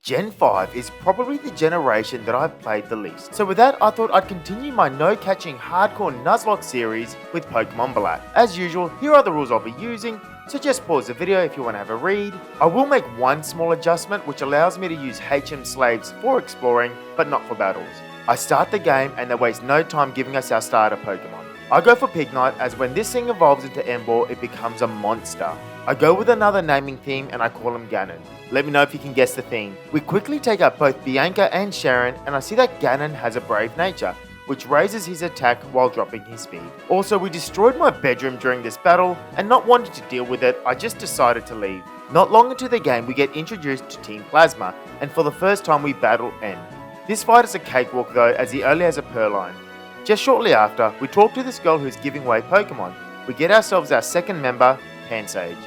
Gen 5 is probably the generation that I've played the least. So with that, I thought I'd continue my no-catching hardcore Nuzlocke series with Pokemon Black. As usual, here are the rules I'll be using, so just pause the video if you want to have a read. I will make one small adjustment which allows me to use HM slaves for exploring, but not for battles. I start the game and they waste no time giving us our starter Pokemon. I go for Pignite as when this thing evolves into Emboar, it becomes a monster. I go with another naming theme and I call him Ganon. Let me know if you can guess the theme. We quickly take out both Bianca and Sharon and I see that Ganon has a brave nature, which raises his attack while dropping his speed. Also, we destroyed my bedroom during this battle and not wanting to deal with it, I just decided to leave. Not long into the game, we get introduced to Team Plasma and for the first time we battle N. This fight is a cakewalk though, as he only has a Purrloin. Just shortly after, we talk to this girl who's giving away Pokemon. We get ourselves our second member, Pansage.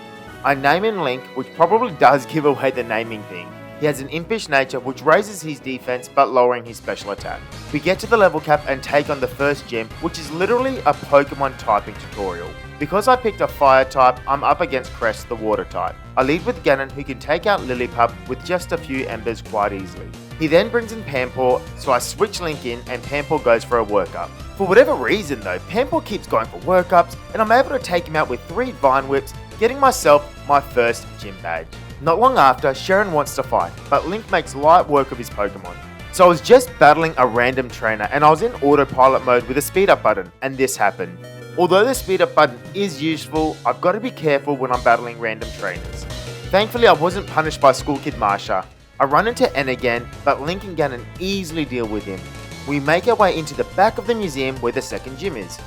I name him Link, which probably does give away the naming thing. He has an impish nature which raises his defense but lowering his special attack. We get to the level cap and take on the first gym, which is literally a Pokemon typing tutorial. Because I picked a fire type, I'm up against Crest, the water type. I lead with Ganon, who can take out Lillipup with just a few embers quite easily. He then brings in Pampor, so I switch Link in and Pampor goes for a workup. For whatever reason though, Pampor keeps going for workups and I'm able to take him out with 3 Vine Whips, getting myself my first gym badge. Not long after, Sharon wants to fight, but Link makes light work of his Pokemon. So I was just battling a random trainer and I was in autopilot mode with a speed up button, and this happened. Although the speed up button is useful, I've got to be careful when I'm battling random trainers. Thankfully I wasn't punished by School Kid Marsha. I run into N again, but Link and Ganon easily deal with him. We make our way into the back of the museum where the second gym is.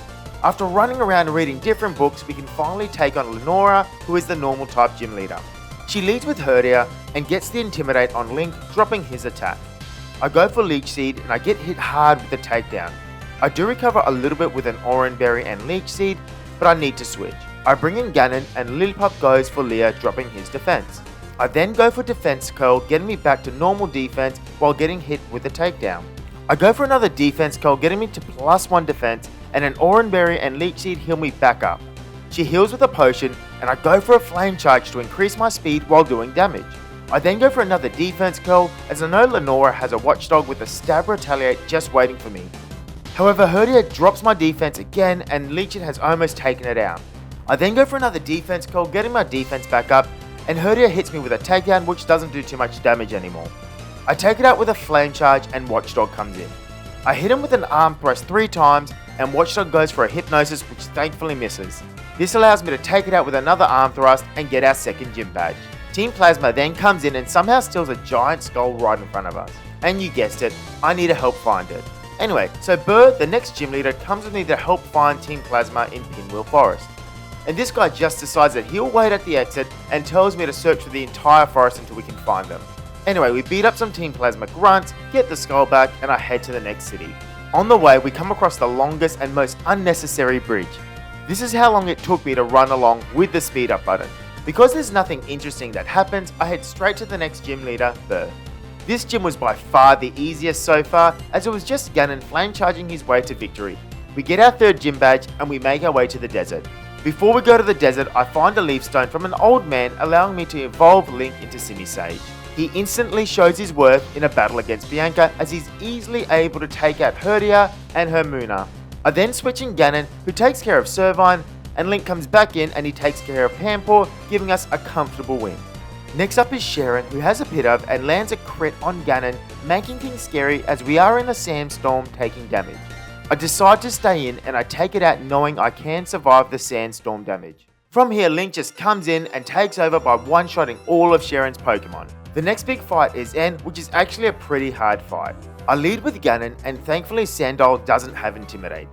After running around and reading different books, we can finally take on Lenora, who is the normal type gym leader. She leads with Herdia and gets the Intimidate on Link, dropping his attack. I go for Leech Seed and I get hit hard with the takedown. I do recover a little bit with an Oran Berry and Leech Seed, but I need to switch. I bring in Ganon and Lillipup goes for Leah, dropping his defense. I then go for Defense Curl, getting me back to normal defense while getting hit with a takedown. I go for another Defense Curl, getting me to +1 defense, and an Oran Berry and Leech Seed heal me back up. She heals with a potion, and I go for a Flame Charge to increase my speed while doing damage. I then go for another Defense Curl, as I know Lenora has a Watchdog with a Stab Retaliate just waiting for me. However, Herdia drops my defense again, and Leechin has almost taken it out. I then go for another Defense Curl, getting my defense back up, and Herdia hits me with a takedown which doesn't do too much damage anymore. I take it out with a Flame Charge and Watchdog comes in. I hit him with an Arm Thrust 3 times and Watchdog goes for a Hypnosis which thankfully misses. This allows me to take it out with another Arm Thrust and get our second gym badge. Team Plasma then comes in and somehow steals a giant skull right in front of us. And you guessed it, I need to help find it. Anyway, so Burr, the next gym leader, comes with me to help find Team Plasma in Pinwheel Forest. And this guy just decides that he'll wait at the exit and tells me to search for the entire forest until we can find them. Anyway, we beat up some Team Plasma grunts, get the skull back, and I head to the next city. On the way, we come across the longest and most unnecessary bridge. This is how long it took me to run along with the speed up button. Because there's nothing interesting that happens, I head straight to the next gym leader, Burr. This gym was by far the easiest so far, as it was just Ganon flame charging his way to victory. We get our third gym badge and we make our way to the desert. Before we go to the desert, I find a leaf stone from an old man allowing me to evolve Link into Simisage. He instantly shows his worth in a battle against Bianca as he's easily able to take out Herdia and her Muna. I then switch in Ganon, who takes care of Servine, and Link comes back in and he takes care of Pampor, giving us a comfortable win. Next up is Sharon, who has a Pidove and lands a crit on Ganon, making things scary as we are in a sandstorm taking damage. I decide to stay in and I take it out knowing I can survive the sandstorm damage. From here, Link just comes in and takes over by one-shotting all of Sharon's Pokemon. The next big fight is N, which is actually a pretty hard fight. I lead with Ganon and thankfully Sandile doesn't have Intimidate.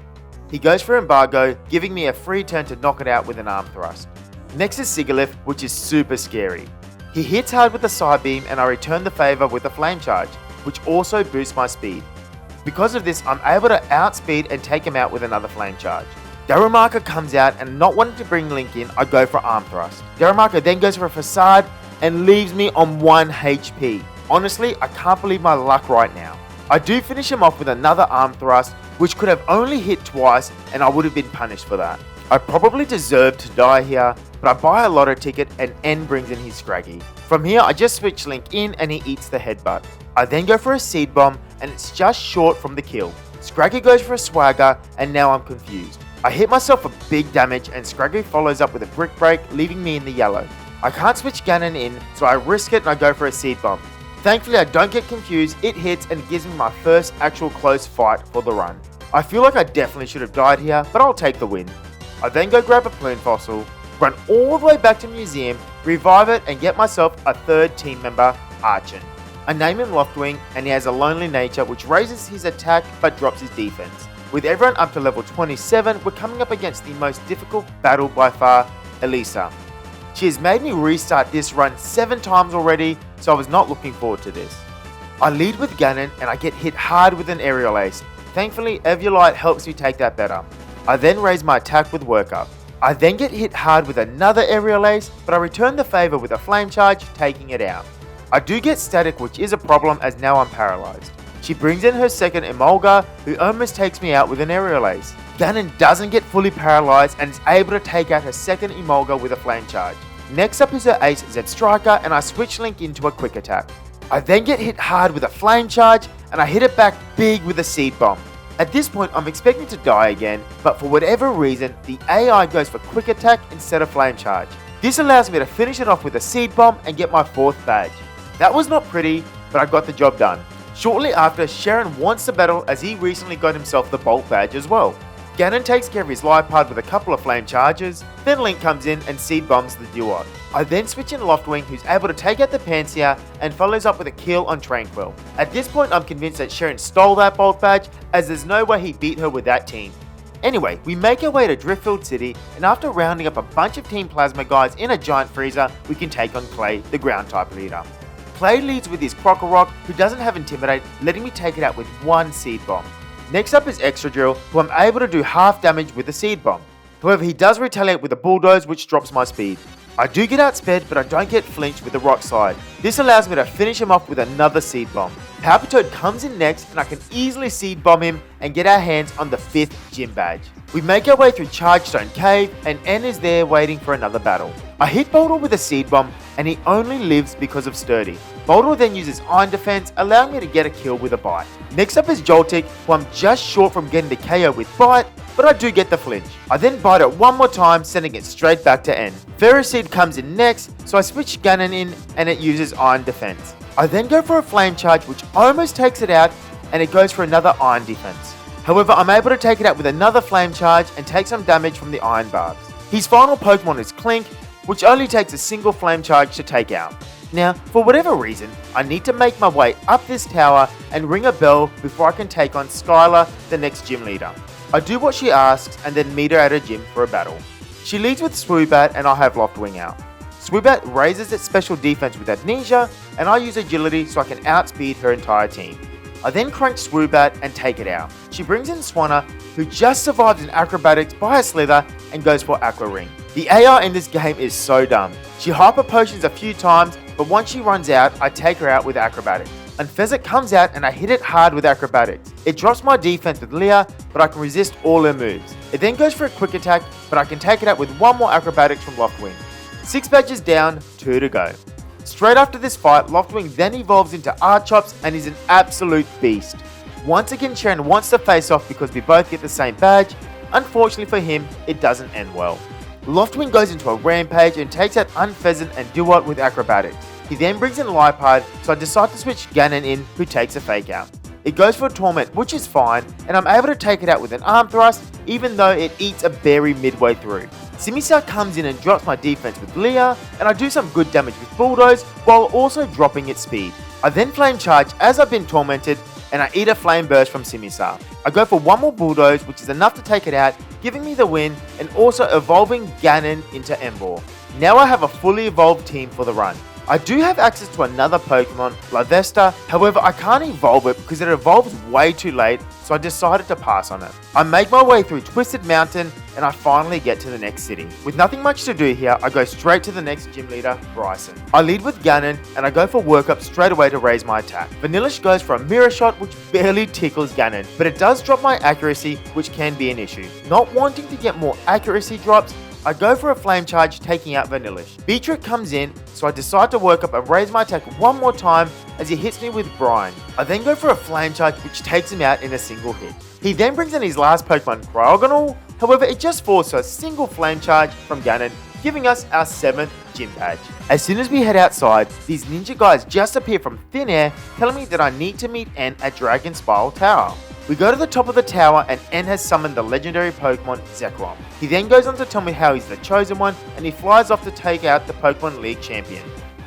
He goes for Embargo, giving me a free turn to knock it out with an Arm Thrust. Next is Sigoleth, which is super scary. He hits hard with the Side Beam and I return the favour with a Flame Charge, which also boosts my speed. Because of this, I'm able to outspeed and take him out with another Flame Charge. Darumaka comes out and not wanting to bring Link in, I go for Arm Thrust. Darumaka then goes for a Facade and leaves me on 1 HP. Honestly, I can't believe my luck right now. I do finish him off with another Arm Thrust, which could have only hit twice and I would have been punished for that. I probably deserved to die here, but I buy a lotto ticket and N brings in his Scraggy. From here I just switch Link in and he eats the headbutt. I then go for a seed bomb and it's just short from the kill. Scraggy goes for a swagger and now I'm confused. I hit myself for big damage and Scraggy follows up with a brick break, leaving me in the yellow. I can't switch Ganon in, so I risk it and I go for a seed bomb. Thankfully I don't get confused, it hits and it gives me my first actual close fight for the run. I feel like I definitely should have died here, but I'll take the win. I then go grab a plume fossil, run all the way back to the museum, revive it and get myself a third team member, Archon. I name him Loftwing and he has a lonely nature which raises his attack but drops his defense. With everyone up to level 27, we're coming up against the most difficult battle by far, Elisa. She has made me restart this run 7 times already, so I was not looking forward to this. I lead with Ganon and I get hit hard with an aerial ace. Thankfully, Eviolite helps me take that better. I then raise my attack with Work Up. I then get hit hard with another aerial ace, but I return the favour with a flame charge, taking it out. I do get static, which is a problem as now I'm paralysed. She brings in her second Emolga, who almost takes me out with an aerial ace. Ganon doesn't get fully paralysed and is able to take out her second Emolga with a flame charge. Next up is her ace Zed Striker and I switch Link into a quick attack. I then get hit hard with a flame charge and I hit it back big with a seed bomb. At this point I'm expecting to die again, but for whatever reason the AI goes for quick attack instead of flame charge. This allows me to finish it off with a seed bomb and get my 4th badge. That was not pretty, but I got the job done. Shortly after, Sharon wants to battle as he recently got himself the Bolt badge as well. Ganon takes care of his Lipard with a couple of flame charges, then Link comes in and seed bombs the duo. I then switch in Loftwing, who's able to take out the Pansear and follows up with a kill on Tranquil. At this point I'm convinced that Sharon stole that Bolt badge, as there's no way he beat her with that team. Anyway, we make our way to Driftfield City, and after rounding up a bunch of Team Plasma guys in a giant freezer, we can take on Clay, the ground type leader. Clay leads with his Crocorock, who doesn't have Intimidate, letting me take it out with 1 seed bomb. Next up is Extra Drill, who I'm able to do half damage with a seed bomb. However, he does retaliate with a Bulldoze, which drops my speed. I do get outsped, but I don't get flinched with the Rock Slide. This allows me to finish him off with another seed bomb. Palpitoad comes in next, and I can easily seed bomb him and get our hands on the 5th gym badge. We make our way through Chargestone Cave, and N is there waiting for another battle. I hit Boulder with a seed bomb, and he only lives because of Sturdy. Boulder then uses Iron Defense, allowing me to get a kill with a Bite. Next up is Joltik, who I'm just short from getting the KO with Bite, but I do get the flinch. I then bite it one more time, sending it straight back to N. Ferroseed comes in next, so I switch Ganon in and it uses Iron Defense. I then go for a Flame Charge, which almost takes it out, and it goes for another Iron Defense. However, I'm able to take it out with another Flame Charge and take some damage from the Iron Barbs. His final Pokemon is Clink, which only takes a single Flame Charge to take out. Now, for whatever reason, I need to make my way up this tower and ring a bell before I can take on Skylar, the next gym leader. I do what she asks and then meet her at a gym for a battle. She leads with Swoobat and I have Loftwing out. Swoobat raises its special defense with Amnesia and I use Agility so I can outspeed her entire team. I then crank Swoobat and take it out. She brings in Swanna, who just survives in Acrobatics by a Slither and goes for Aqua Ring. The AI in this game is so dumb. She Hyper Potions a few times, but once she runs out, I take her out with Acrobatics. And Fezzik comes out and I hit it hard with Acrobatics. It drops my defense with Leah, but I can resist all her moves. It then goes for a quick attack, but I can take it out with one more Acrobatics from Loftwing. 6 badges down, 2 to go. Straight after this fight, Loftwing then evolves into Archops and is an absolute beast. Once again, Sharon wants to face off because we both get the same badge. Unfortunately for him, it doesn't end well. Loftwing goes into a rampage and takes out Unpheasant and Duot with Acrobatics. He then brings in Lipard, so I decide to switch Ganon in, who takes a fake out. It goes for a Torment, which is fine, and I'm able to take it out with an Arm Thrust, even though it eats a berry midway through. Simisar comes in and drops my defense with Leah, and I do some good damage with Bulldoze, while also dropping its speed. I then Flame Charge as I've been tormented, and I eat a Flame Burst from Simisar. I go for one more Bulldoze, which is enough to take it out, giving me the win, and also evolving Ganon into Emboar. Now I have a fully evolved team for the run. I do have access to another Pokemon, Lavesta, however I can't evolve it because it evolves way too late, so I decided to pass on it. I make my way through Twisted Mountain and I finally get to the next city. With nothing much to do here, I go straight to the next gym leader, Bryson. I lead with Ganon and I go for Work Up straight away to raise my attack. Vanillish goes for a Mirror Shot which barely tickles Ganon, but it does drop my accuracy, which can be an issue. Not wanting to get more accuracy drops, I go for a flame charge, taking out Vanillish. Beatrix comes in, so I decide to work up and raise my attack one more time as he hits me with Brine. I then go for a flame charge which takes him out in a single hit. He then brings in his last Pokemon, Cryogonal, however it just falls to a single flame charge from Ganon, giving us our 7th gym badge. As soon as we head outside, these ninja guys just appear from thin air, telling me that I need to meet N at Dragon Spiral Tower. We go to the top of the tower and N has summoned the legendary Pokemon Zekrom. He then goes on to tell me how he's the chosen one and he flies off to take out the Pokemon League champion.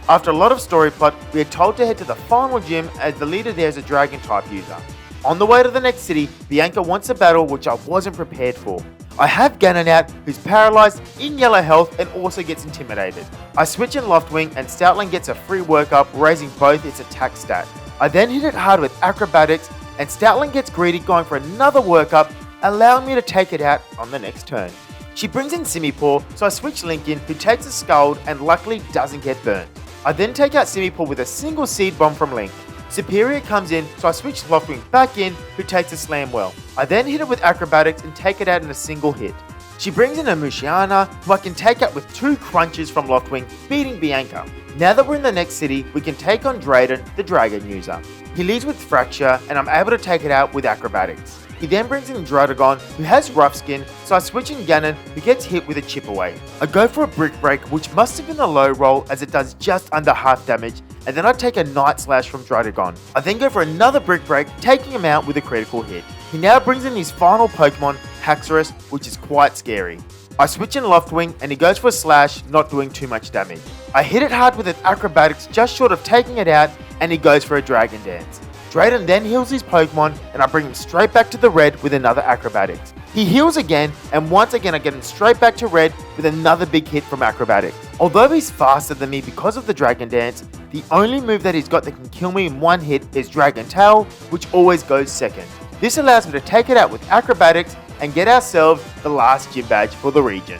After a lot of story plot, we are told to head to the final gym as the leader there is a dragon type user. On the way to the next city, Bianca wants a battle which I wasn't prepared for. I have Ganon out, who's paralyzed, in yellow health, and also gets intimidated. I switch in Loftwing and Stoutland gets a free workup, raising both its attack stats. I then hit it hard with Acrobatics, and Stoutland gets greedy, going for another workup, allowing me to take it out on the next turn. She brings in Simipour, so I switch Lincoln, who takes a Scald and luckily doesn't get burnt. I then take out Simipour with a single Seed Bomb from Link. Superior comes in, so I switch Loftwing back in, who takes a Slam Well. I then hit it with Acrobatics and take it out in a single hit. She brings in a Mushiana, who I can take out with 2 crunches from Loftwing, beating Bianca. Now that we're in the next city, we can take on Draydon, the Dragon user. He leads with Fracture, and I'm able to take it out with Acrobatics. He then brings in Draydon, who has Rough Skin, so I switch in Ganon, who gets hit with a Chip Away. I go for a Brick Break, which must have been a low roll as it does just under half damage, and then I take a Night Slash from Draydon. I then go for another Brick Break, taking him out with a critical hit. He now brings in his final Pokemon, Haxorus, which is quite scary. I switch in Loftwing and he goes for a Slash, not doing too much damage. I hit it hard with an Acrobatics just short of taking it out, and he goes for a Dragon Dance. Draydon then heals his Pokemon and I bring him straight back to the red with another Acrobatics. He heals again, and once again I get him straight back to red with another big hit from Acrobatics. Although he's faster than me because of the Dragon Dance, the only move that he's got that can kill me in one hit is Dragon Tail, which always goes second. This allows me to take it out with Acrobatics and get ourselves the last gym badge for the region.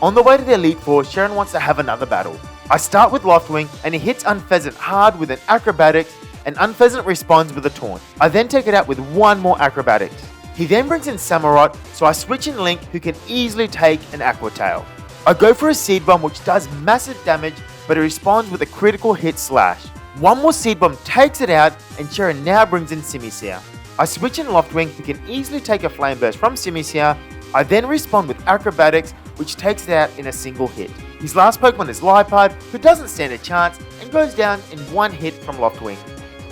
On the way to the Elite Four, Sharon wants to have another battle. I start with Loftwing and he hits Unpheasant hard with an Acrobatics, and Unpheasant responds with a Taunt. I then take it out with one more Acrobatics. He then brings in Samurott, so I switch in Link, who can easily take an Aqua Tail. I go for a Seed Bomb which does massive damage, but it responds with a critical hit Slash. One more Seed Bomb takes it out, and Sharon now brings in Simisear. I switch in Loftwing, who can easily take a Flame Burst from Simisear. I then respond with Acrobatics, which takes it out in a single hit. His last Pokemon is Liepard, who doesn't stand a chance and goes down in one hit from Loftwing.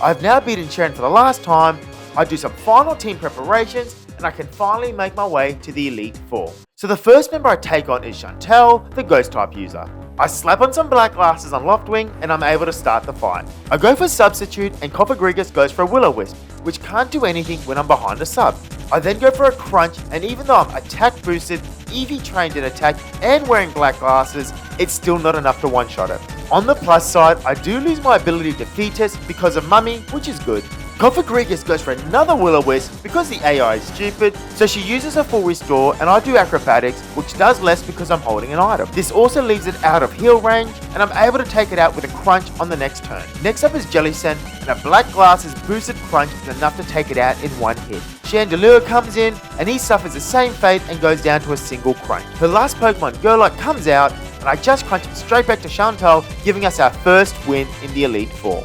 I've now beaten Sharon for the last time. I do some final team preparations and I can finally make my way to the Elite Four. So the first member I take on is Chantel, the Ghost type user. I slap on some black glasses on Loftwing and I'm able to start the fight. I go for Substitute and Cofagrigus goes for a Will-O-Wisp, which can't do anything when I'm behind a sub. I then go for a Crunch, and even though I'm attack boosted, EV trained in attack and wearing black glasses, it's still not enough to one-shot it. On the plus side, I do lose my ability to Defeat Test because of Mummy, which is good. Cofagrigus goes for another Will-O-Wisp because the AI is stupid, so she uses a full restore and I do Acrobatics, which does less because I'm holding an item. This also leaves it out of heal range, and I'm able to take it out with a Crunch on the next turn. Next up is Jellicent, and a Black Glasses boosted Crunch is enough to take it out in one hit. Chandelure comes in, and he suffers the same fate and goes down to a single Crunch. Her last Pokemon, Golurk, comes out, and I just crunch him straight back to Chantel, giving us our first win in the Elite Four.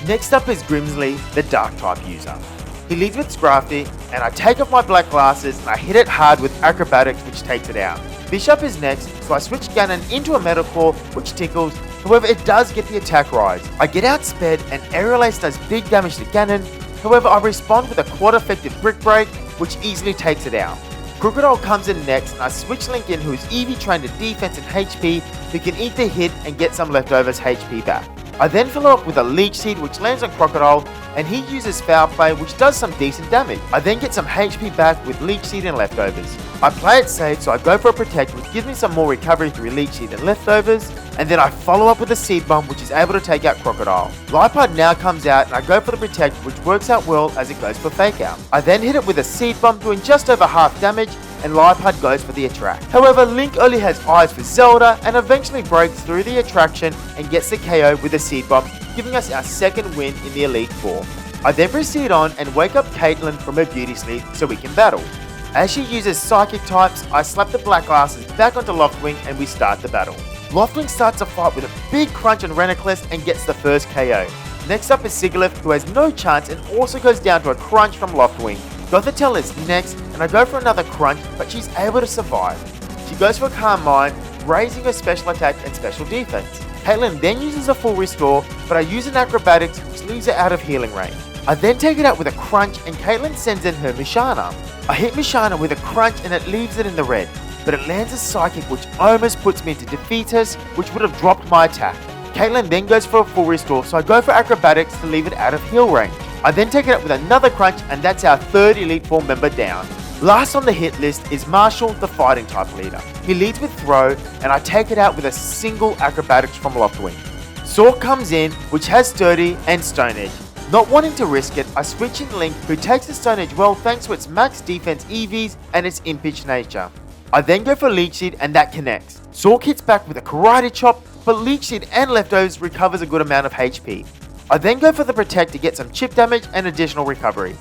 Next up is Grimsley, the Dark type user. He leads with Scrafty, and I take off my black glasses and I hit it hard with Acrobatics, which takes it out. Bishop is next, so I switch Ganon into a Metal Claw, which tickles, however it does get the attack rise. I get outsped and Aerial Ace does big damage to Ganon, however I respond with a quad effective Brick Break, which easily takes it out. Crocodile comes in next, and I switch Link in, who is EV trained in defense and HP, who can eat the hit and get some leftovers HP back. I then follow up with a Leech Seed, which lands on Crocodile, and he uses Foul Play, which does some decent damage. I then get some HP back with Leech Seed and leftovers. I play it safe, so I go for a Protect, which gives me some more recovery through Leech Seed and leftovers, and then I follow up with a Seed Bomb, which is able to take out Crocodile. Liepard now comes out, and I go for the Protect, which works out well as it goes for Fake Out. I then hit it with a Seed Bomb, doing just over half damage, and Liepard goes for the Attract. However, Link only has eyes for Zelda and eventually breaks through the attraction and gets the KO with a Seed Bomb, giving us our second win in the Elite Four. I then proceed on and wake up Caitlyn from her beauty sleep so we can battle. As she uses psychic types, I slap the black glasses back onto Loftwing and we start the battle. Loftwing starts a fight with a big crunch on Renaclus and gets the first KO. Next up is Sigoleth, who has no chance and also goes down to a crunch from Loftwing. Gothitelle is next, and I go for another crunch, but she's able to survive. She goes for a Calm Mind, raising her special attack and special defense. Caitlyn then uses a full restore, but I use an acrobatics which leaves her out of healing range. I then take it out with a crunch and Caitlyn sends in her Mishana. I hit Mishana with a crunch and it leaves it in the red, but it lands a psychic which almost puts me into defeatist, which would have dropped my attack. Caitlyn then goes for a full restore, so I go for acrobatics to leave it out of heal range. I then take it out with another crunch and that's our third Elite Four member down. Last on the hit list is Marshall, the fighting type leader. He leads with throw and I take it out with a single acrobatics from Loftwing. Sork comes in, which has sturdy and stone edge. Not wanting to risk it, I switch in Link, who takes the stone edge well thanks to its max defense EVs and its impish nature. I then go for Leech Seed and that connects. Sork hits back with a karate chop, but Leech Seed and Leftovers recovers a good amount of HP. I then go for the Protect to get some chip damage and additional recovery.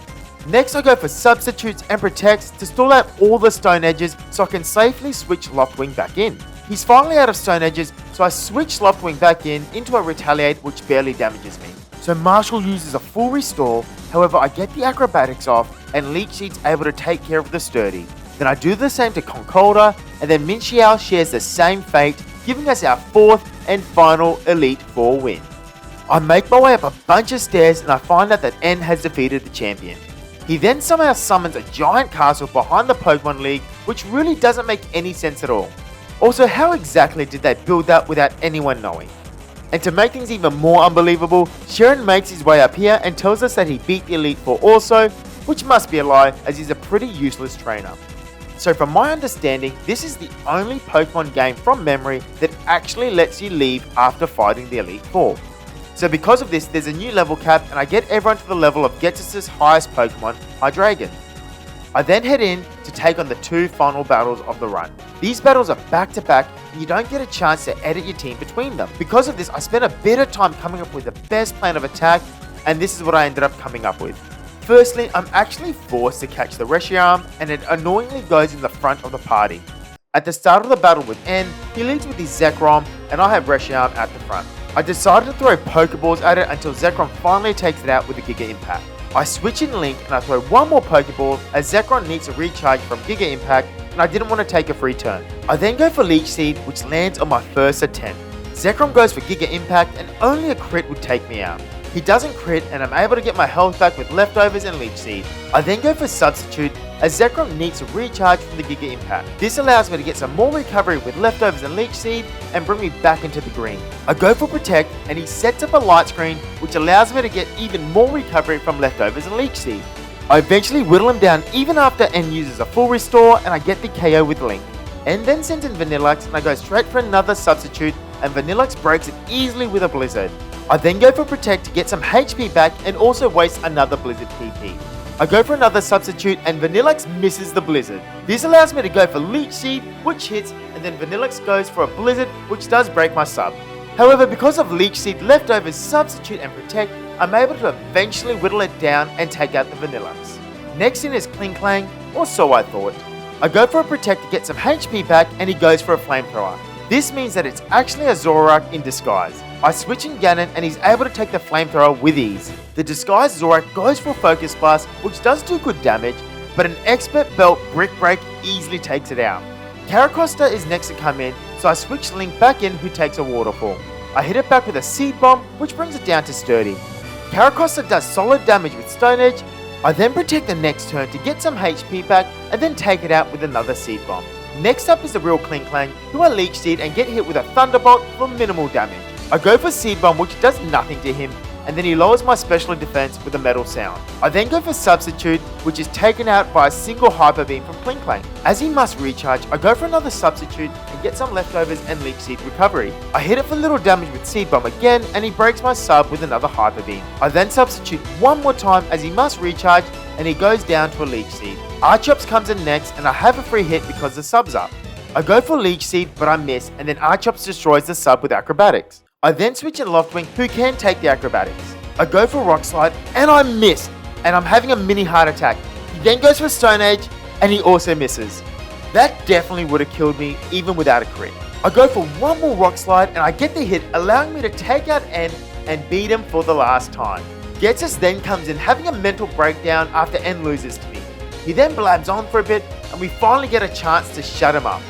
Next I go for Substitutes and Protects to stall out all the stone edges so I can safely switch Loftwing back in. He's finally out of stone edges, so I switch Loftwing back in into a Retaliate which barely damages me. So Marshall uses a full restore, however I get the acrobatics off and Leech Seed's able to take care of the sturdy. Then I do the same to Concolda, and then Minxiao shares the same fate, giving us our fourth and final Elite Four win. I make my way up a bunch of stairs and I find out that N has defeated the champion. He then somehow summons a giant castle behind the Pokemon League, which really doesn't make any sense at all. Also, how exactly did they build that without anyone knowing? And to make things even more unbelievable, Sharon makes his way up here and tells us that he beat the Elite Four also, which must be a lie as he's a pretty useless trainer. So from my understanding, this is the only Pokemon game from memory that actually lets you leave after fighting the Elite Four. So because of this, there's a new level cap and I get everyone to the level of Ghetsis' highest Pokemon, Hydreigon. I then head in to take on the two final battles of the run. These battles are back to back and you don't get a chance to edit your team between them. Because of this, I spent a bit of time coming up with the best plan of attack and this is what I ended up coming up with. Firstly, I'm actually forced to catch the Reshiram and it annoyingly goes in the front of the party. At the start of the battle with N, he leads with his Zekrom and I have Reshiram at the front. I decided to throw Pokeballs at it until Zekrom finally takes it out with a Giga Impact. I switch in Link and I throw one more Pokeball as Zekrom needs a recharge from Giga Impact and I didn't want to take a free turn. I then go for Leech Seed, which lands on my first attempt. Zekrom goes for Giga Impact and only a crit would take me out. He doesn't crit and I'm able to get my health back with Leftovers and Leech Seed. I then go for Substitute as Zekrom needs to recharge from the Giga Impact. This allows me to get some more recovery with Leftovers and Leech Seed and bring me back into the green. I go for Protect and he sets up a light screen which allows me to get even more recovery from Leftovers and Leech Seed. I eventually whittle him down even after N uses a full restore and I get the KO with Link. N then sends in Vanillux and I go straight for another Substitute and Vanillux breaks it easily with a Blizzard. I then go for Protect to get some HP back and also waste another Blizzard PP. I go for another Substitute and Vanillux misses the Blizzard. This allows me to go for Leech Seed, which hits, and then Vanillux goes for a Blizzard, which does break my sub. However, because of Leech Seed, Leftovers, Substitute and Protect, I'm able to eventually whittle it down and take out the Vanillux. Next in is Klinklang, or so I thought. I go for a Protect to get some HP back and he goes for a Flamethrower. This means that it's actually a Zoroark in disguise. I switch in Ganon and he's able to take the Flamethrower with ease. The disguised Zoroark goes for Focus Blast, which does do good damage, but an Expert Belt Brick Break easily takes it out. Caracosta is next to come in, so I switch Link back in who takes a Waterfall. I hit it back with a Seed Bomb, which brings it down to Sturdy. Caracosta does solid damage with Stone Edge. I then protect the next turn to get some HP back and then take it out with another Seed Bomb. Next up is the real Klinklang, who I Leech Seed and get hit with a Thunderbolt for minimal damage. I go for Seed Bomb, which does nothing to him, and then he lowers my special defense with a Metal Sound. I then go for Substitute, which is taken out by a single Hyper Beam from Klinklang. As he must recharge, I go for another Substitute and get some Leftovers and Leech Seed recovery. I hit it for little damage with Seed Bomb again, and he breaks my sub with another Hyper Beam. I then Substitute one more time as he must recharge, and he goes down to a Leech Seed. Archops comes in next, and I have a free hit because the sub's up. I go for Leech Seed, but I miss, and then Archops destroys the sub with Acrobatics. I then switch in Loftwing, who can take the Acrobatics. I go for Rock Slide, and I miss, and I'm having a mini heart attack. He then goes for Stone Age, and he also misses. That definitely would have killed me even without a crit. I go for one more rock slide and I get the hit, allowing me to take out N and beat him for the last time. Getsus then comes in having a mental breakdown after N loses to me. He then blabs on for a bit and we finally get a chance to shut him up.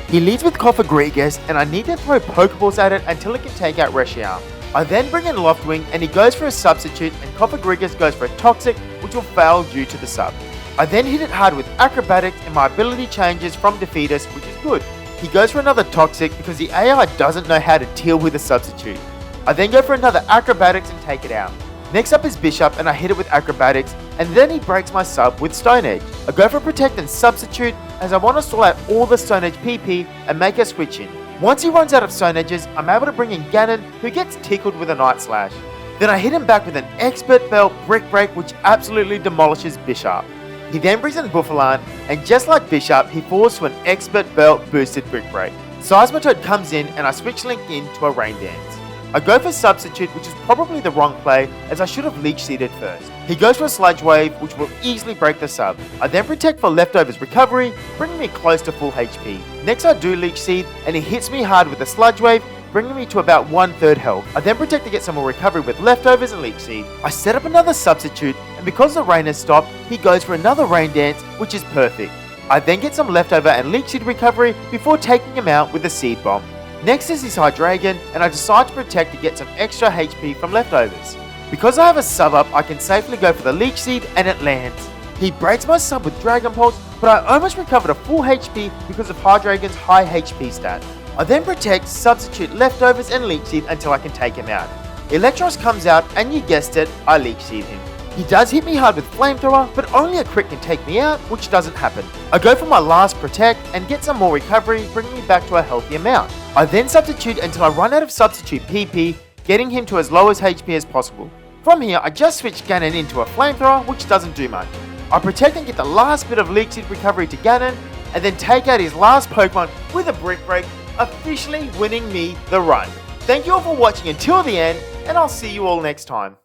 He leads with Cofagrigus and I need to throw Pokeballs at it until it can take out Reshiram. I then bring in Loftwing and he goes for a substitute and Cofagrigus goes for a Toxic, which will fail due to the sub. I then hit it hard with Acrobatics and my ability changes from Defeatus, which is good. He goes for another Toxic because the AI doesn't know how to deal with a substitute. I then go for another Acrobatics and take it out. Next up is Bishop and I hit it with Acrobatics and then he breaks my sub with Stone Edge. I go for Protect and Substitute as I want to stall out all the Stone Edge PP and make a switch in. Once he runs out of Stone Edges, I'm able to bring in Ganon, who gets tickled with a Night Slash. Then I hit him back with an Expert Belt Brick Break, which absolutely demolishes Bishop. He then brings in Buffalan, and just like Bishop, he falls to an Expert Belt boosted Brick Break. Seismitoad comes in and I switch Link in to a Rain Dance. I go for Substitute, which is probably the wrong play as I should have Leech Seeded first. He goes for a Sludge Wave, which will easily break the sub. I then Protect for Leftovers Recovery, bringing me close to full HP. Next I do Leech Seed and he hits me hard with a Sludge Wave, bringing me to about 1/3 health. I then Protect to get some more recovery with Leftovers and Leech Seed. I set up another Substitute and because the rain has stopped, he goes for another Rain Dance, which is perfect. I then get some Leftover and Leech Seed recovery before taking him out with a Seed Bomb. Next is his Hydreigon, and I decide to Protect to get some extra HP from Leftovers. Because I have a sub up, I can safely go for the Leech Seed and it lands. He breaks my sub with Dragon Pulse, but I almost recovered a full HP because of Hydreigon's high HP stat. I then Protect, Substitute Leftovers and Leech Seed until I can take him out. Electros comes out and you guessed it, I Leech Seed him. He does hit me hard with Flamethrower, but only a crit can take me out, which doesn't happen. I go for my last Protect and get some more recovery, bringing me back to a healthy amount. I then Substitute until I run out of Substitute PP, getting him to as low as HP as possible. From here, I just switch Ganon into a Flamethrower, which doesn't do much. I Protect and get the last bit of Leech Seed recovery to Ganon, and then take out his last Pokemon with a Brick Break, officially winning me the run. Thank you all for watching until the end, and I'll see you all next time.